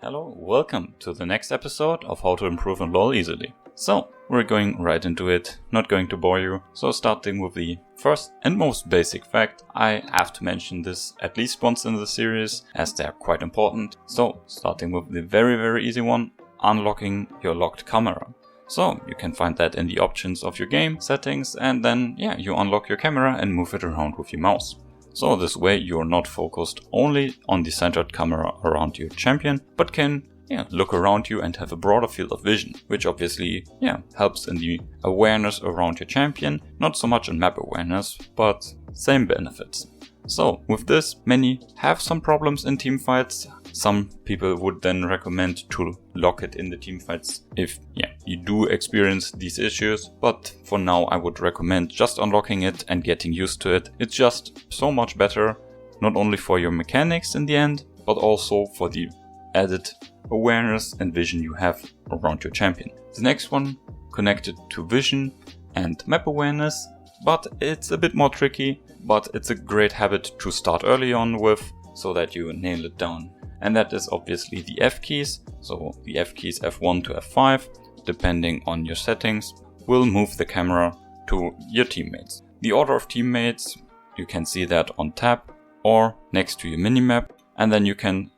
Hello, welcome to the next episode of How to Improve on LoL Easily. So, we're going right into it, not going to bore you. So starting with the first and most basic fact, I have to mention this at least once in the series as they are quite important. So, starting with the very easy one, unlocking your locked camera. So, you can find that in the options of your game settings and then you unlock your camera and move it around with your mouse. So this way you're not focused only on the centered camera around your champion, but can look around you and have a broader field of vision, which obviously helps in the awareness around your champion, not so much in map awareness, but same benefits. So with this, many have some problems in teamfights. Some people would then recommend to lock it in the teamfights if you do experience these issues, but for now I would recommend just unlocking it and getting used to it. It's just so much better, not only for your mechanics in the end, but also for the added awareness and vision you have around your champion. The next one, connected to vision and map awareness, but it's a bit more tricky, but it's a great habit to start early on with so that you nail it down. And that is obviously the F keys. So the F keys F1 to F5, depending on your settings, will move the camera to your teammates. The order of teammates, you can see that on tab or next to your minimap. And then you can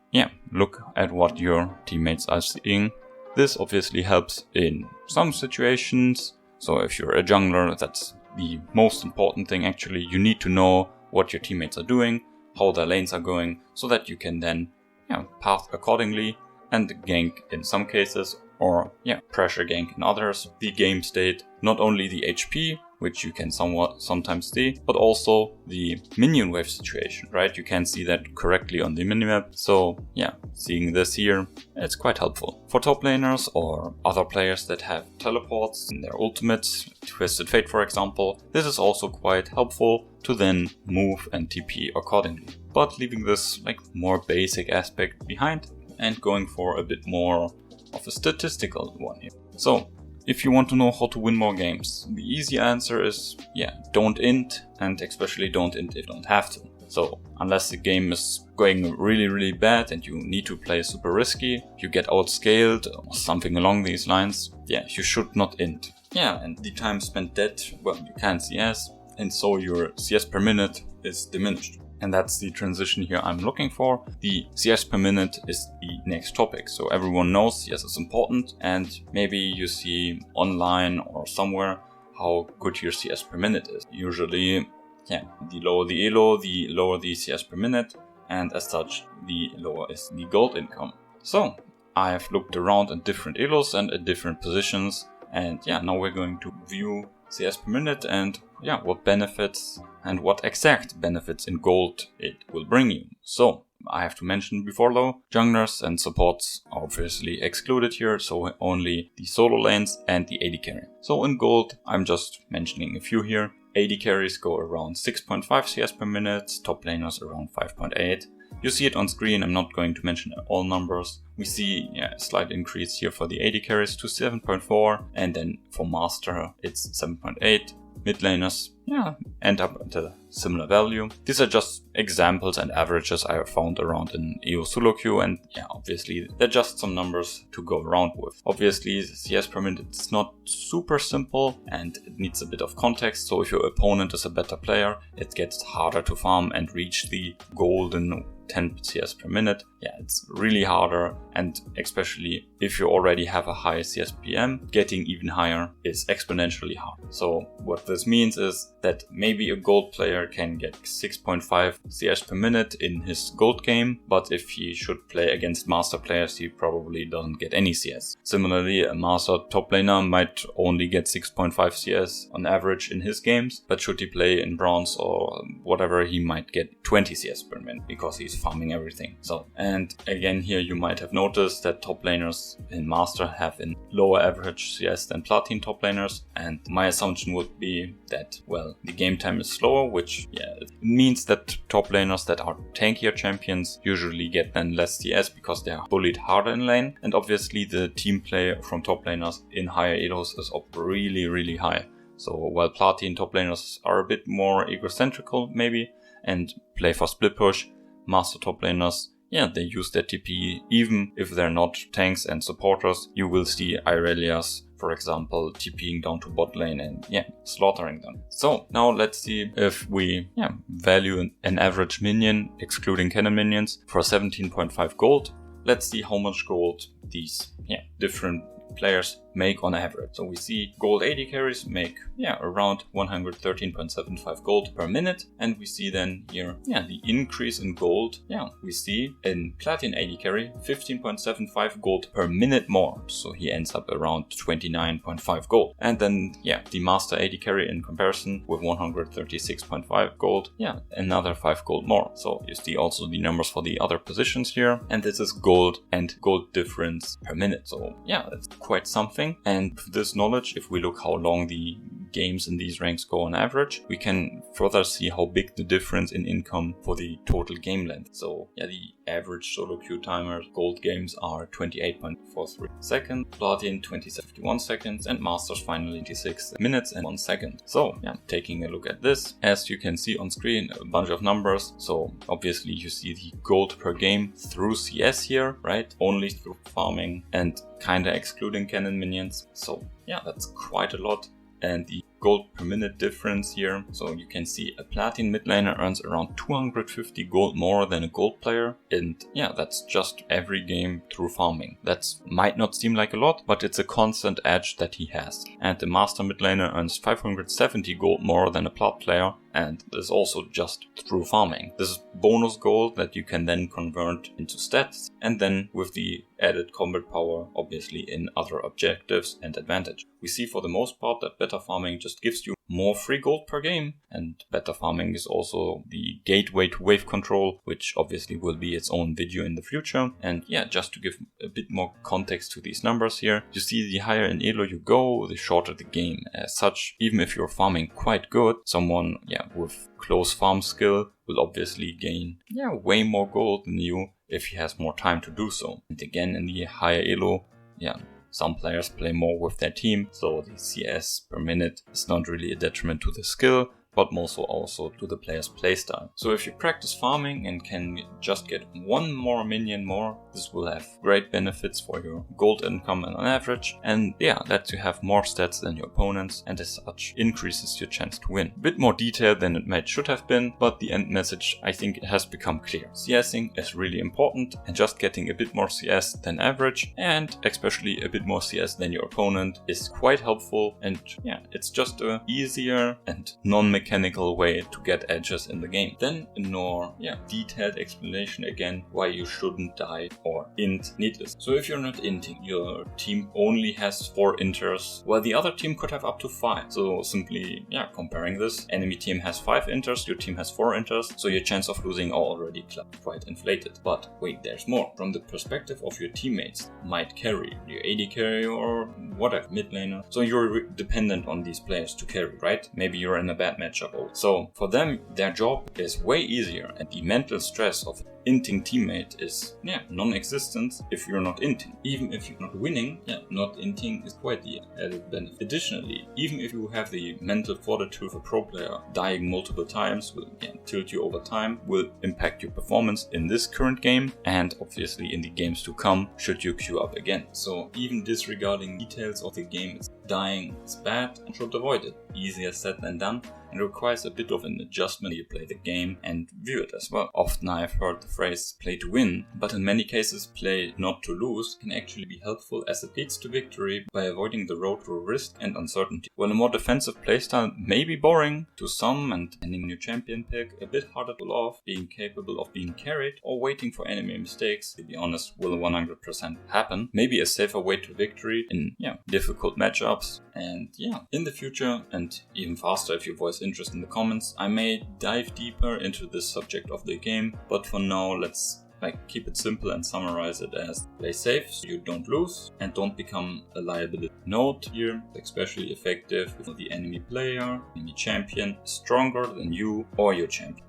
look at what your teammates are seeing. This obviously helps in some situations. So if you're a jungler, that's the most important thing actually. You need to know what your teammates are doing, how their lanes are going, so that you can then path accordingly and gank in some cases or pressure gank in others. The game state, not only the HP, which you can sometimes see, but also the minion wave situation, right? You can see that correctly on the minimap. So seeing this here, it's quite helpful. For top laners or other players that have teleports in their ultimates, Twisted Fate for example, this is also quite helpful to then move and TP accordingly. But leaving this more basic aspect behind and going for a bit more of a statistical one here. So, if you want to know how to win more games, the easy answer is, don't int, and especially don't int if you don't have to. So, unless the game is going really bad and you need to play super risky, you get outscaled or something along these lines, you should not int. And the time spent dead, well, you can't CS, and so your CS per minute is diminished. And that's the transition here I'm looking for. The CS per minute is the next topic. So everyone knows CS is important, and maybe you see online or somewhere how good your CS per minute is. Usually, the lower the elo, the lower the CS per minute, and as such, the lower is the gold income. So I have looked around at different elos and at different positions, and now we're going to view CS per minute and what benefits and what exact benefits in gold it will bring you. So I have to mention before though, junglers and supports are obviously excluded here, so only the solo lanes and the AD carry. So in gold, I'm just mentioning a few here. AD carries go around 6.5 CS per minute, top laners around 5.8. You see it on screen, I'm not going to mention all numbers. We see a slight increase here for the AD carries to 7.4, and then for master it's 7.8. Mid laners end up at a similar value. These are just examples and averages I have found around in EO solo queue, and obviously they're just some numbers to go around with. Obviously the CS per minute is not super simple and it needs a bit of context, so if your opponent is a better player, it gets harder to farm and reach the golden 10 CS per minute. It's really harder, and especially if you already have a high CSPM, getting even higher is exponentially hard. So what this means is that maybe a gold player can get 6.5 CS per minute in his gold game, but if he should play against master players, he probably doesn't get any CS. Similarly, a master top laner might only get 6.5 CS on average in his games, but should he play in bronze or whatever, he might get 20 CS per minute because he's farming everything. And again here you might have noticed that top laners in master have a lower average CS than platin top laners, and my assumption would be that, well, the game time is slower, which it means that top laners that are tankier champions usually get then less CS because they are bullied harder in lane, and obviously the team play from top laners in higher elos is up really high. So while platin top laners are a bit more egocentrical maybe and play for split push, master top laners they use their TP. Even if they're not tanks and supporters, you will see Irelias, for example, TPing down to bot lane and slaughtering them. So now let's see if we value an average minion, excluding cannon minions, for 17.5 gold. Let's see how much gold these different players make on average. So we see gold AD carries make around 113.75 gold per minute, and we see then here the increase in gold. We see in platin AD carry 15.75 gold per minute more, so he ends up around 29.5 gold. And then the master AD carry in comparison with 136.5 gold, another 5 gold more. So you see also the numbers for the other positions here, and this is gold and gold difference per minute. So that's quite something. And with this knowledge, if we look how long the games in these ranks go on average, we can further see how big the difference in income for the total game length. So the average solo queue timer gold games are 28.43 seconds, platin 27.51 seconds, and masters finally 26 minutes and 1 second. So taking a look at this, as you can see on screen, a bunch of numbers. So obviously you see the gold per game through CS here, right? Only through farming and kinda excluding cannon minions. So that's quite a lot. And the gold per minute difference here. So you can see a platin mid laner earns around 250 gold more than a gold player. And that's just every game through farming. That might not seem like a lot, but it's a constant edge that he has. And the master mid laner earns 570 gold more than a plat player. And this is also just through farming. This is bonus gold that you can then convert into stats, and then with the added combat power, obviously in other objectives and advantage. We see for the most part that better farming just gives you more free gold per game, and better farming is also the gateway to wave control, which obviously will be its own video in the future. And just to give a bit more context to these numbers here, you see the higher in elo you go, the shorter the game. As such, even if you're farming quite good, someone with close farm skill will obviously gain way more gold than you if he has more time to do so. And again, in the higher elo, some players play more with their team, so the CS per minute is not really a detriment to the skill, but also to the player's playstyle. So if you practice farming and can just get one more minion more, this will have great benefits for your gold income on average, and lets you have more stats than your opponents, and as such increases your chance to win. A bit more detailed than it should have been, but the end message, I think, has become clear. CSing is really important, and just getting a bit more CS than average, and especially a bit more CS than your opponent, is quite helpful, and it's just a easier and non-mechanical way to get edges in the game. Then a more detailed explanation again why you shouldn't die or int needless. So if you're not inting, your team only has 4 inters, while the other team could have up to 5. So simply comparing this, enemy team has 5 inters, your team has 4 inters, so your chance of losing are already quite inflated. But wait, there's more. From the perspective of your teammates, might carry, your AD carry or whatever, mid laner. So you're dependent on these players to carry, right? Maybe you're in a bad matchup. So for them, their job is way easier, and the mental stress of inting teammate is non-existent if you're not inting. Even if you're not winning, not inting is quite the added benefit. Additionally, even if you have the mental fortitude of a pro player, dying multiple times will tilt you over time, will impact your performance in this current game, and obviously in the games to come should you queue up again. So even disregarding details of the game, dying is bad and should avoid it. Easier said than done, and requires a bit of an adjustment you play the game and view it as well. Often I've heard the phrase play to win, but in many cases play not to lose can actually be helpful as it leads to victory by avoiding the road to risk and uncertainty. While a more defensive playstyle may be boring to some and ending your champion pick a bit harder to pull off, being capable of being carried or waiting for enemy mistakes, to be honest, will 100% happen. Maybe a safer way to victory in difficult matchups. And in the future, and even faster if you voice interest in the comments, I may dive deeper into this subject of the game, but for now let's keep it simple and summarize it as play safe so you don't lose and don't become a liability. Note here, especially effective if the enemy player, enemy champion is stronger than you or your champion.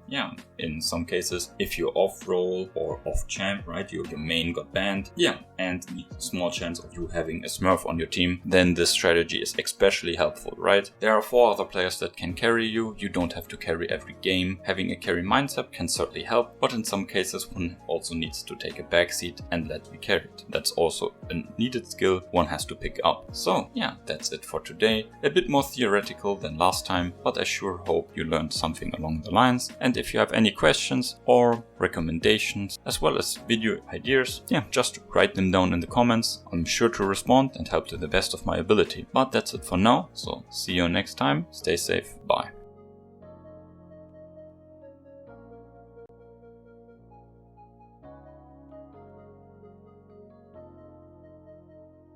In some cases, if you're off role or off champ, right, your main got banned, and the small chance of you having a smurf on your team, then this strategy is especially helpful, right? There are 4 other players that can carry you. You don't have to carry every game. Having a carry mindset can certainly help, but in some cases one also also needs to take a backseat and let be carried. That's also a needed skill one has to pick up. So yeah, that's it for today. A bit more theoretical than last time, but I sure hope you learned something along the lines. And if you have any questions or recommendations as well as video ideas, yeah, just write them down in the comments. I'm sure to respond and help to the best of my ability. But that's it for now, so see you next time. Stay safe, bye.